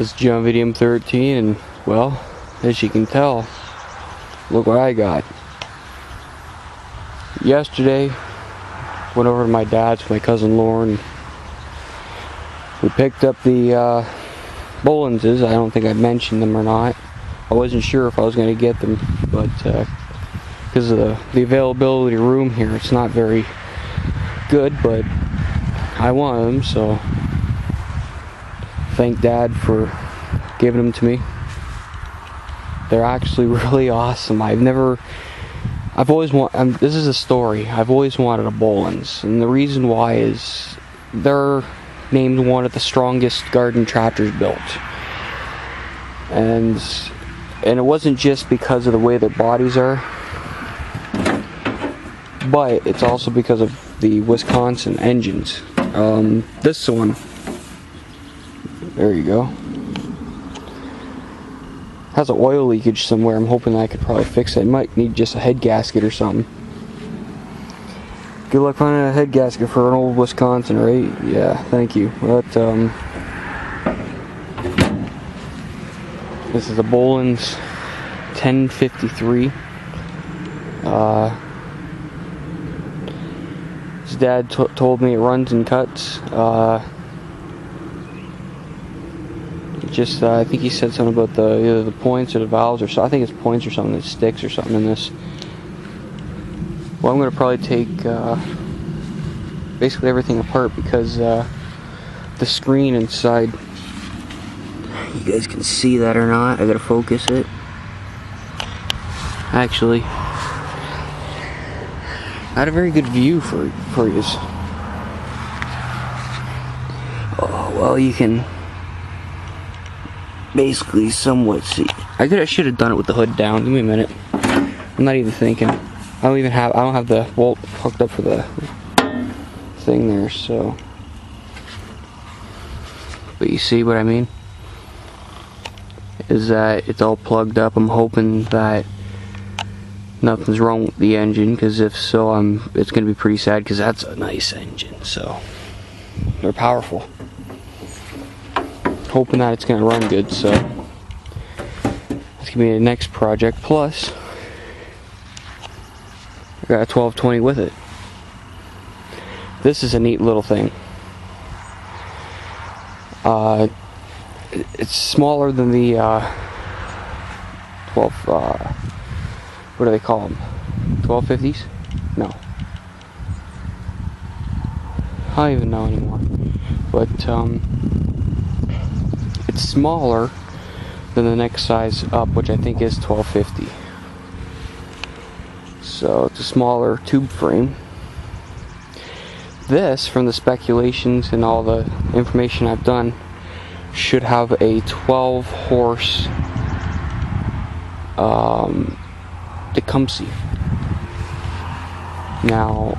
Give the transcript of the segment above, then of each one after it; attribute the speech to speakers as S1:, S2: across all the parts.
S1: It's John Vidium 13, and well, as you can tell, look what I got. Yesterday, went over to my dad's with my cousin Lauren. We picked up the bolenses. I don't think I mentioned them or not. I wasn't sure if I was going to get them, but because of the availability of room here, it's not very good, but I wanted them, so thank Dad for giving them to me. They're actually really awesome. This is a story. I've always wanted a bolens, and the reason why is they're named one of the strongest garden tractors built. And it wasn't just because of the way their bodies are, but it's also because of the Wisconsin engines. This one, there you go, has an oil leakage somewhere. I'm hoping I could probably fix it. It might need just a head gasket or something. Good luck finding a head gasket for an old Wisconsin, right? Yeah, thank you. But this is a Bolens 1053. His dad told me it runs and cuts. I think he said something about either the points or the valves, or so. I think it's points or something that sticks or something in this. Well, I'm going to probably take basically everything apart because the screen inside, you guys can see that or not. I got to focus it. Actually, I had a very good view for you. Oh, well, you can basically somewhat see. I should have done it with the hood down. Give me a minute. I'm not even thinking. I don't have the bolt hooked up for the thing there, so. But you see what I mean? Is that it's all plugged up. I'm hoping that nothing's wrong with the engine, because if so, it's gonna be pretty sad, because that's a nice engine. So they're powerful. Hoping that it's gonna run good. So that's gonna be the next project. Plus, I got a 1220 with it. This is a neat little thing. It's smaller than the 12. What do they call them? 1250s? No. I don't even know anymore. But it's smaller than the next size up, which I think is 1250. So it's a smaller tube frame. This, from the speculations and all the information I've done, should have a 12 horse Tecumseh. Now,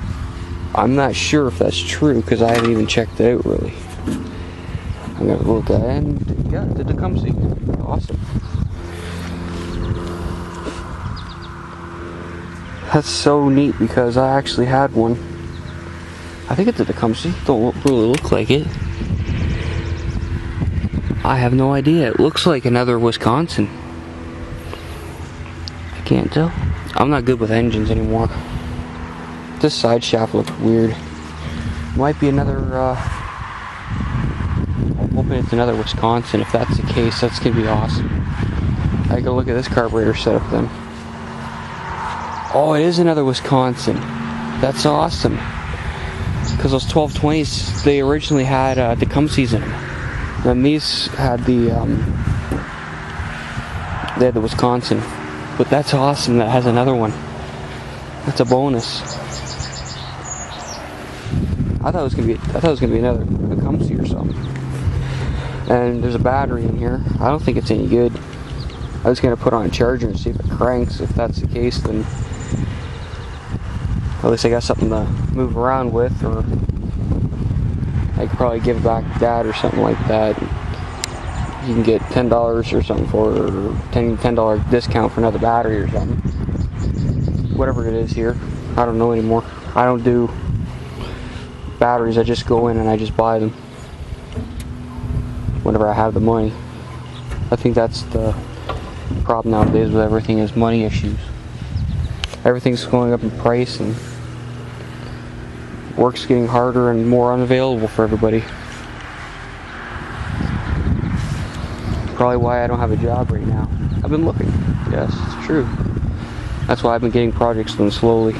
S1: I'm not sure if that's true because I haven't even checked it out really. I'm gonna look at it, and yeah, the Tecumseh. Awesome. That's so neat because I actually had one. I think it's a Tecumseh. Don't really look like it. I have no idea. It looks like another Wisconsin. I can't tell. I'm not good with engines anymore. This side shaft looks weird. Might be another, I'm hoping it's another Wisconsin. If that's the case, that's going to be awesome. I go look at this carburetor setup then. Oh, it is another Wisconsin. That's awesome. Because those 1220s, they originally had Tecumsehs in them. And these had they had the Wisconsin. But that's awesome. That has another one. That's a bonus. I thought it was gonna be another Tecumseh or something. And there's a battery in here. I don't think it's any good. I was gonna put on a charger and see if it cranks. If that's the case, then at least I got something to move around with, or I could probably give it back to Dad or something like that. You can get $10 or something for it, or $10 discount for another battery or something. Whatever it is here. I don't know anymore. I don't do batteries. I just go in and I just buy them whenever I have the money. I think that's the problem nowadays with everything, is money issues. Everything's going up in price and work's getting harder and more unavailable for everybody. Probably why I don't have a job right now. I've been looking. Yes, it's true. That's why I've been getting projects done slowly.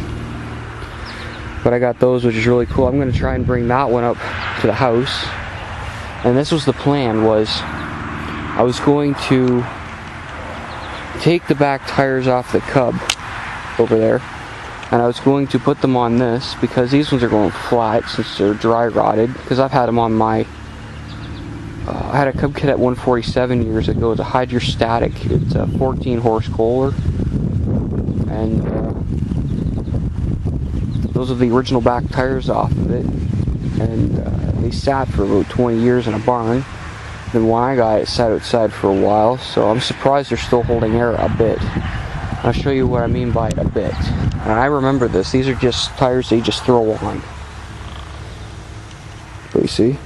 S1: But I got those, which is really cool. I'm going to try and bring that one up to the house. And this was the plan, was I was going to take the back tires off the Cub over there, and I was going to put them on this, because these ones are going flat since they're dry rotted, because I've had them on my I had a Cub Cadet 147 years ago. It's a hydrostatic. It's a 14 horse Kohler, and those are the original back tires off of it, and they sat for about 20 years in a barn. Then when I got it, sat outside for a while, so I'm surprised they're still holding air a bit. I'll show you what I mean by a bit. And I remember this. These are just tires they just throw on. But you see?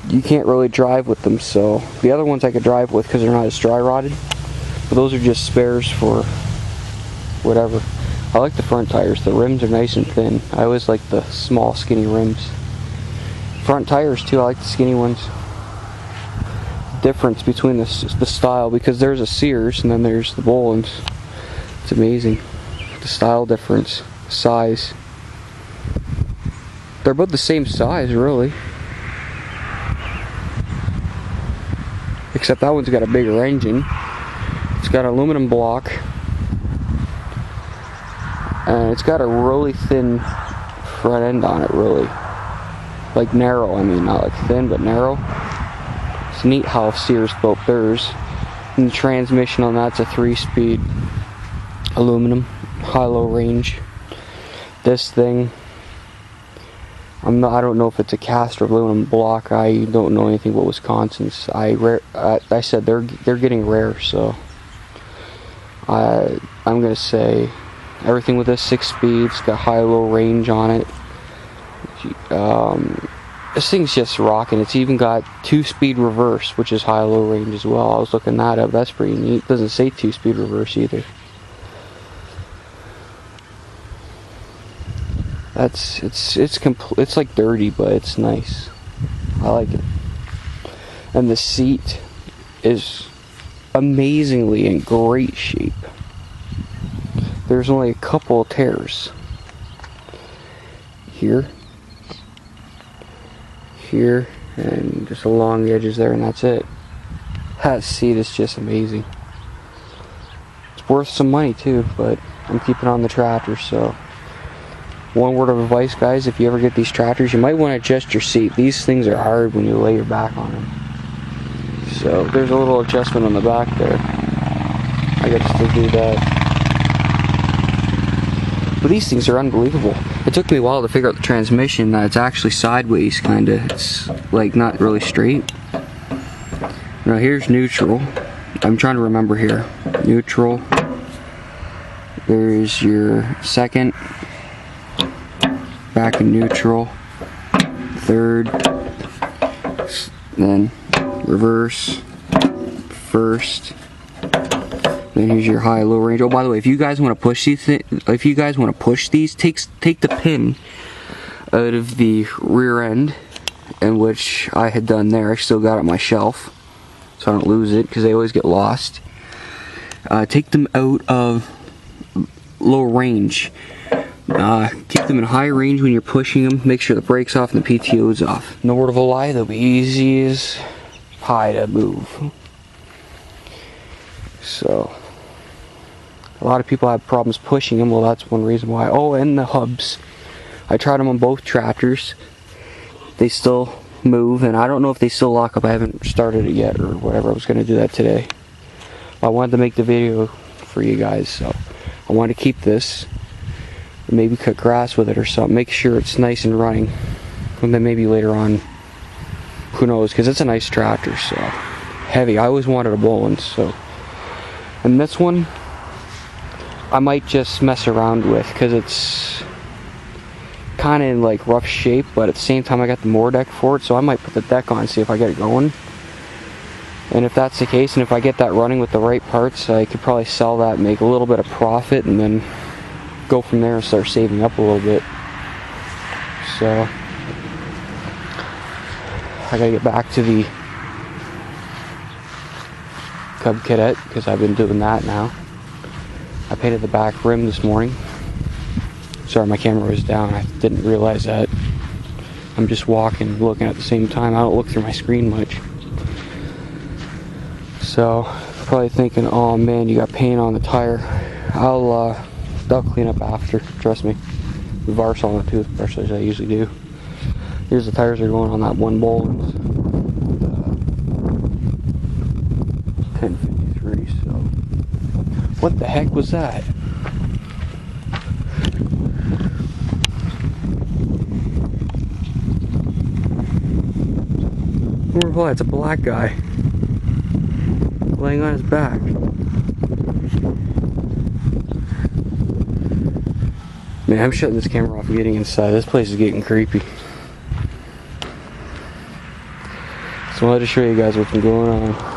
S1: You can't really drive with them, so the other ones I could drive with because they're not as dry rotted. But those are just spares for whatever. I like the front tires. The rims are nice and thin. I always like the small, skinny rims. Front tires too. I like the skinny ones. Difference between the style, because there's a Sears and then there's the Bolens. It's amazing. The style difference, size. They're both the same size, really. Except that one's got a bigger engine. It's got an aluminum block. And it's got a really thin front end on it, really. Like narrow, I mean, not like thin, but narrow. It's neat how Sears built theirs. And the transmission on that's a 3-speed aluminum, high-low range. This thing, I don't know if it's a cast or aluminum block. I don't know anything about Wisconsin's. I said they're getting rare, so I'm gonna say everything with this 6 speeds, got high-low range on it. This thing's just rocking. It's even got 2-speed reverse, which is high-low range as well. I was looking that up. That's pretty neat. It doesn't say 2-speed reverse either. It's like dirty, but it's nice. I like it. And the seat is amazingly in great shape. There's only a couple of tears. Here, and just along the edges there, and that's it. That seat is just amazing. It's worth some money too, but I'm keeping on the tractor, so one word of advice, guys, if you ever get these tractors, you might want to adjust your seat. These things are hard when you lay your back on them. So there's a little adjustment on the back there. I got to still do that. But these things are unbelievable. It took me a while to figure out the transmission, that it's actually sideways, kinda. It's like not really straight. Now here's neutral. I'm trying to remember here. Neutral. There's your second. Back in neutral. Third. Then reverse. First. Then here's your high-low range. Oh, by the way, if you guys want to push these, take the pin out of the rear end, in which I had done there. I still got it on my shelf, so I don't lose it because they always get lost. Take them out of low range. Keep them in high range when you're pushing them. Make sure the brake's off and the PTO's off. No word of a lie, they'll be easy as pie to move. So a lot of people have problems pushing them. Well, that's one reason why. Oh, and the hubs. I tried them on both tractors. They still move, and I don't know if they still lock up. I haven't started it yet or whatever. I was going to do that today. I wanted to make the video for you guys, so I wanted to keep this. Maybe cut grass with it or something. Make sure it's nice and running. And then maybe later on, who knows, because it's a nice tractor, so heavy. I always wanted a Bolens, so. And this one, I might just mess around with, because it's kind of in like rough shape, but at the same time I got the moor deck for it, so I might put the deck on and see if I get it going. And if that's the case, and if I get that running with the right parts, I could probably sell that, make a little bit of profit, and then go from there and start saving up a little bit. So I gotta get back to the Cub Cadet because I've been doing that now. I painted the back rim this morning. Sorry, my camera was down. I didn't realize that. I'm just walking, looking at the same time. I don't look through my screen much. So, probably thinking, oh man, you got paint on the tire. I'll clean up after, trust me. Varse on the toothbrush as I usually do. Here's the tires are going on that one bolens. 1053, so. What the heck was that? Oh, it's a black guy. Laying on his back. Man, I'm shutting this camera off and getting inside. This place is getting creepy. So I wanted to show you guys what's been going on.